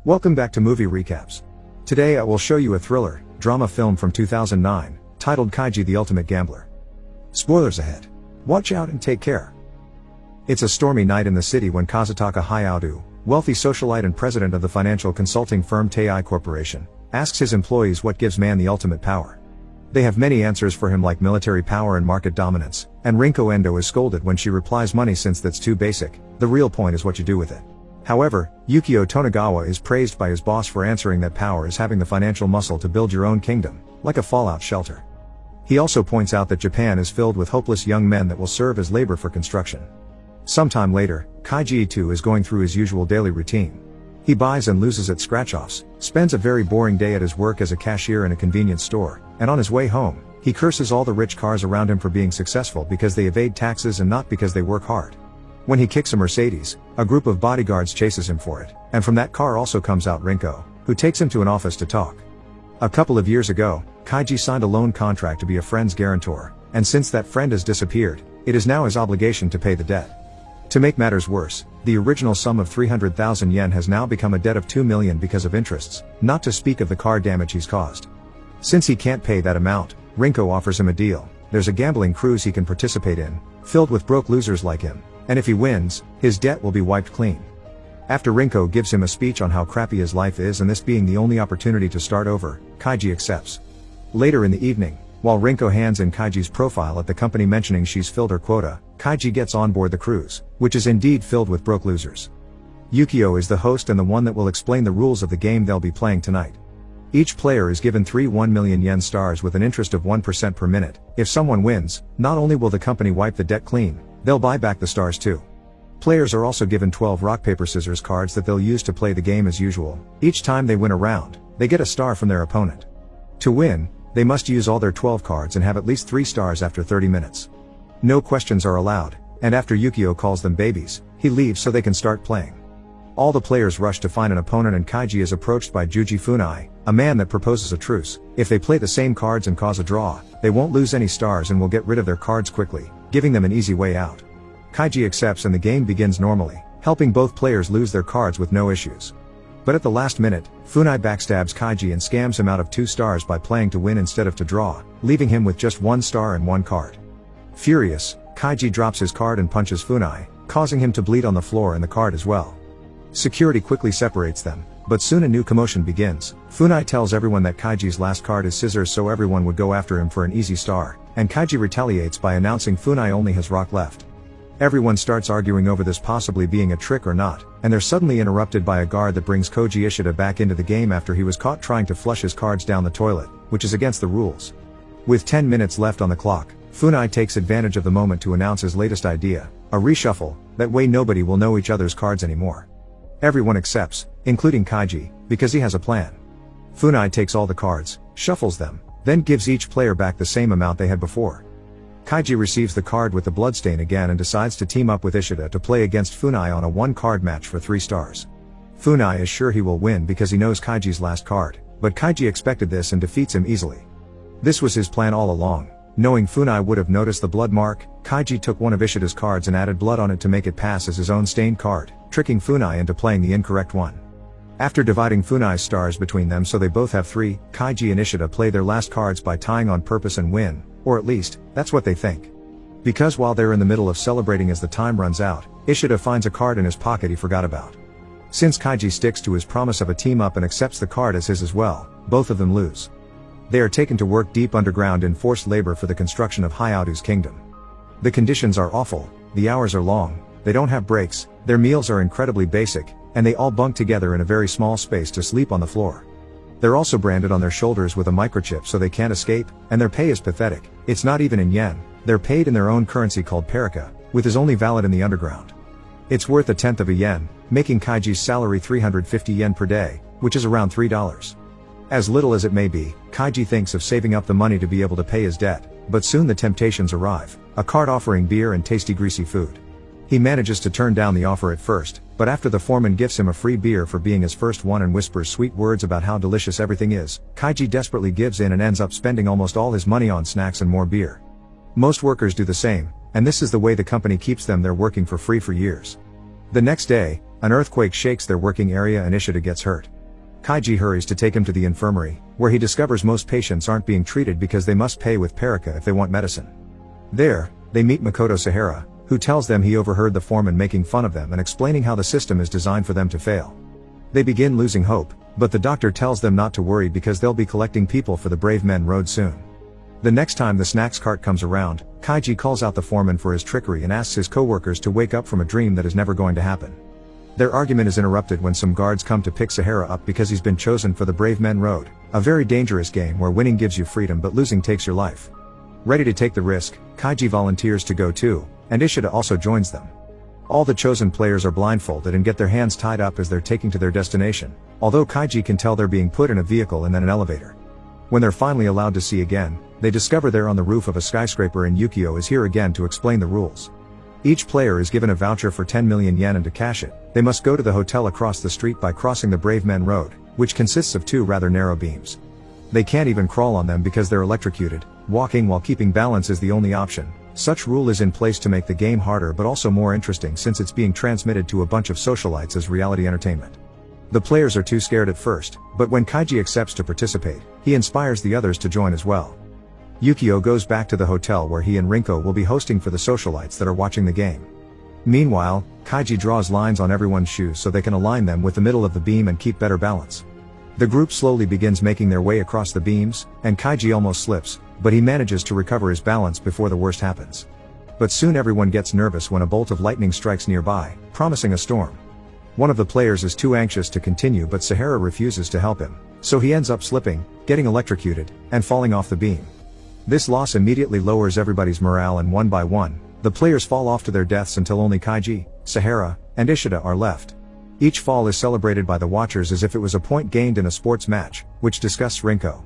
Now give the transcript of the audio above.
Welcome back to Movie Recaps. Today I will show you a thriller, drama film from 2009, titled Kaiji the Ultimate Gambler. Spoilers ahead. Watch out and take care. It's a stormy night in the city when Kazutaka Hayao, wealthy socialite and president of the financial consulting firm Tei Corporation, asks his employees what gives man the ultimate power. They have many answers for him like military power and market dominance, and Rinko Endo is scolded when she replies money since that's too basic, the real point is what you do with it. However, Yukio Tonegawa is praised by his boss for answering that power is having the financial muscle to build your own kingdom, like a fallout shelter. He also points out that Japan is filled with hopeless young men that will serve as labor for construction. Sometime later, Kaiji too is going through his usual daily routine. He buys and loses at scratch-offs, spends a very boring day at his work as a cashier in a convenience store, and on his way home, he curses all the rich cars around him for being successful because they evade taxes and not because they work hard. When he kicks a Mercedes, a group of bodyguards chases him for it, and from that car also comes out Rinko, who takes him to an office to talk. A couple of years ago, Kaiji signed a loan contract to be a friend's guarantor, and since that friend has disappeared, it is now his obligation to pay the debt. To make matters worse, the original sum of 300,000 yen has now become a debt of 2 million because of interests, not to speak of the car damage he's caused. Since he can't pay that amount, Rinko offers him a deal. There's a gambling cruise he can participate in, filled with broke losers like him, and if he wins, his debt will be wiped clean. After Rinko gives him a speech on how crappy his life is and this being the only opportunity to start over, Kaiji accepts. Later in the evening, while Rinko hands in Kaiji's profile at the company mentioning she's filled her quota, Kaiji gets on board the cruise, which is indeed filled with broke losers. Yukio is the host and the one that will explain the rules of the game they'll be playing tonight. Each player is given 3 1 million yen stars with an interest of 1% per minute. If someone wins, not only will the company wipe the debt clean, they'll buy back the stars too. Players are also given 12 rock paper scissors cards that they'll use to play the game as usual. Each time they win a round, they get a star from their opponent. To win, they must use all their 12 cards and have at least 3 stars after 30 minutes. No questions are allowed, and after Yukio calls them babies, he leaves so they can start playing. All the players rush to find an opponent and Kaiji is approached by Juji Funai, a man that proposes a truce. If they play the same cards and cause a draw, they won't lose any stars and will get rid of their cards quickly, giving them an easy way out. Kaiji accepts and the game begins normally, helping both players lose their cards with no issues. But at the last minute, Funai backstabs Kaiji and scams him out of 2 stars by playing to win instead of to draw, leaving him with just 1 star and 1 card. Furious, Kaiji drops his card and punches Funai, causing him to bleed on the floor and the card as well. Security quickly separates them, but soon a new commotion begins. Funai tells everyone that Kaiji's last card is scissors so everyone would go after him for an easy star, and Kaiji retaliates by announcing Funai only has rock left. Everyone starts arguing over this possibly being a trick or not, and they're suddenly interrupted by a guard that brings Koji Ishida back into the game after he was caught trying to flush his cards down the toilet, which is against the rules. With 10 minutes left on the clock, Funai takes advantage of the moment to announce his latest idea, a reshuffle, that way nobody will know each other's cards anymore. Everyone accepts, including Kaiji, because he has a plan. Funai takes all the cards, shuffles them, then gives each player back the same amount they had before. Kaiji receives the card with the bloodstain again and decides to team up with Ishida to play against Funai on a 1-card match for 3 stars. Funai is sure he will win because he knows Kaiji's last card, but Kaiji expected this and defeats him easily. This was his plan all along. Knowing Funai would have noticed the blood mark, Kaiji took one of Ishida's cards and added blood on it to make it pass as his own stained card, tricking Funai into playing the incorrect one. After dividing Funai's stars between them so they both have 3, Kaiji and Ishida play their last cards by tying on purpose and win, or at least, that's what they think. Because while they're in the middle of celebrating as the time runs out, Ishida finds a card in his pocket he forgot about. Since Kaiji sticks to his promise of a team-up and accepts the card as his as well, both of them lose. They are taken to work deep underground in forced labor for the construction of Hayao's kingdom. The conditions are awful, the hours are long, they don't have breaks, their meals are incredibly basic, and they all bunk together in a very small space to sleep on the floor. They're also branded on their shoulders with a microchip so they can't escape, and their pay is pathetic. It's not even in yen, they're paid in their own currency called parika, which is only valid in the underground. It's worth 1/10 of a yen, making Kaiji's salary 350 yen per day, which is around $3. As little as it may be, Kaiji thinks of saving up the money to be able to pay his debt, but soon the temptations arrive, a card offering beer and tasty greasy food. He manages to turn down the offer at first, but after the foreman gives him a free beer for being his first one and whispers sweet words about how delicious everything is, Kaiji desperately gives in and ends up spending almost all his money on snacks and more beer. Most workers do the same, and this is the way the company keeps them there working for free for years. The next day, An earthquake shakes their working area and Ishida gets hurt. Kaiji hurries to take him to the infirmary, where he discovers most patients aren't being treated because they must pay with Perica if they want medicine. There, they meet Makoto Sahara, who tells them he overheard the foreman making fun of them and explaining how the system is designed for them to fail. They begin losing hope, but the doctor tells them not to worry because they'll be collecting people for the Brave Men Road soon. The next time the snacks cart comes around, Kaiji calls out the foreman for his trickery and asks his co-workers to wake up from a dream that is never going to happen. Their argument is interrupted when some guards come to pick Sahara up because he's been chosen for the Brave Men Road, a very dangerous game where winning gives you freedom but losing takes your life. Ready to take the risk, Kaiji volunteers to go too, and Ishida also joins them. All the chosen players are blindfolded and get their hands tied up as they're taking to their destination, although Kaiji can tell they're being put in a vehicle and then an elevator. When they're finally allowed to see again, they discover they're on the roof of a skyscraper and Yukio is here again to explain the rules. Each player is given a voucher for 10 million yen and to cash it, they must go to the hotel across the street by crossing the Brave Men Road, which consists of 2 rather narrow beams. They can't even crawl on them because they're electrocuted. Walking while keeping balance is the only option. Such rule is in place to make the game harder but also more interesting since it's being transmitted to a bunch of socialites as reality entertainment. The players are too scared at first, but when Kaiji accepts to participate, he inspires the others to join as well. Yukio goes back to the hotel where he and Rinko will be hosting for the socialites that are watching the game. Meanwhile, Kaiji draws lines on everyone's shoes so they can align them with the middle of the beam and keep better balance. The group slowly begins making their way across the beams, and Kaiji almost slips, but he manages to recover his balance before the worst happens. But soon everyone gets nervous when a bolt of lightning strikes nearby, promising a storm. One of the players is too anxious to continue but Sahara refuses to help him, so he ends up slipping, getting electrocuted, and falling off the beam. This loss immediately lowers everybody's morale and one by one, the players fall off to their deaths until only Kaiji, Sahara, and Ishida are left. Each fall is celebrated by the watchers as if it was a point gained in a sports match, which disgusts Rinko.